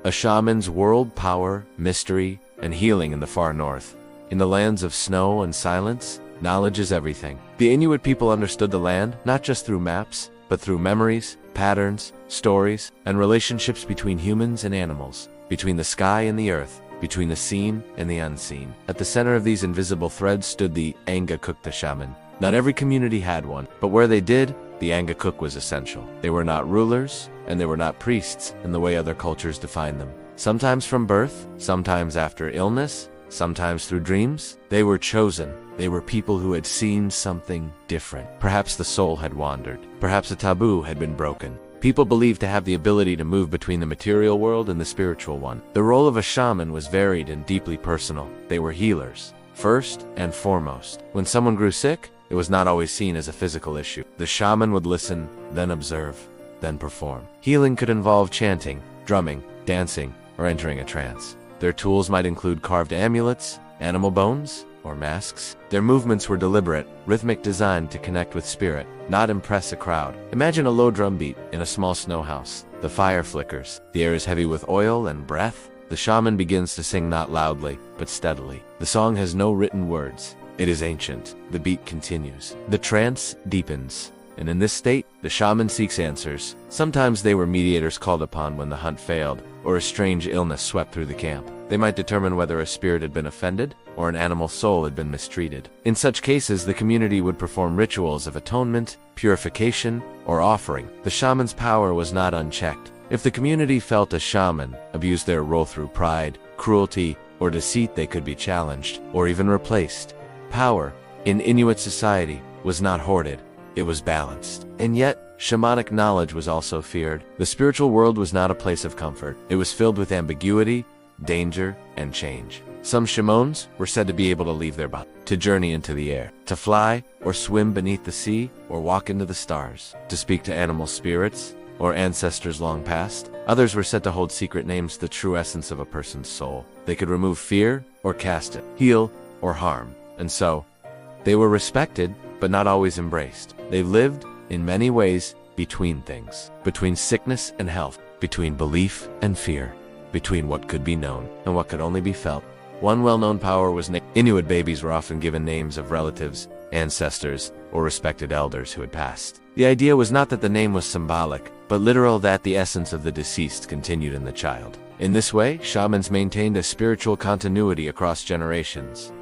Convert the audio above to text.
A shaman's world, power, mystery, and healing in the far north. In the lands of snow and silence, knowledge is everything. The Inuit people understood the land, not just through maps, but through memories, patterns, stories, and relationships between humans and animals, between the sky and the earth, between the seen and the unseen. At the center of these invisible threads stood the Angakuk, the shaman. Not every community had one, but where they did, the Angakuk was essential. They were not rulers, and they were not priests in the way other cultures defined them. Sometimes from birth, sometimes after illness, sometimes through dreams, they were chosen. They were people who had seen something different. Perhaps the soul had wandered. Perhaps a taboo had been broken. People believed to have the ability to move between the material world and the spiritual one. The role of a shaman was varied and deeply personal. They were healers, first and foremost. When someone grew sick, it was not always seen as a physical issue. The shaman would listen, then observe, then perform. Healing could involve chanting, drumming, dancing, or entering a trance. Their tools might include carved amulets, animal bones, or masks. Their movements were deliberate, rhythmic, designed to connect with spirit, not impress a crowd. Imagine a low drum beat in a small snow house. The fire flickers. The air is heavy with oil and breath. The shaman begins to sing not loudly, but steadily. The song has no written words. It is ancient. The beat continues. The trance deepens. And in this state, the shaman seeks answers. Sometimes they were mediators called upon when the hunt failed, or a strange illness swept through the camp. They might determine whether a spirit had been offended, or an animal soul had been mistreated. In such cases, the community would perform rituals of atonement, purification, or offering. The shaman's power was not unchecked. If the community felt a shaman abused their role through pride, cruelty, or deceit, they could be challenged, or even replaced. Power, in Inuit society, was not hoarded. It was balanced. And yet, shamanic knowledge was also feared. The spiritual world was not a place of comfort. It was filled with ambiguity, danger, and change. Some shamans were said to be able to leave their body, to journey into the air, to fly or swim beneath the sea, or walk into the stars, to speak to animal spirits or ancestors long past. Others were said to hold secret names, the true essence of a person's soul. They could remove fear or cast it, heal or harm. And so, they were respected, but not always embraced. They lived, in many ways, between things. Between sickness and health. Between belief and fear. Between what could be known and what could only be felt. One well-known power was Inuit babies were often given names of relatives, ancestors, or respected elders who had passed. The idea was not that the name was symbolic, but literal, that the essence of the deceased continued in the child. In this way, shamans maintained a spiritual continuity across generations.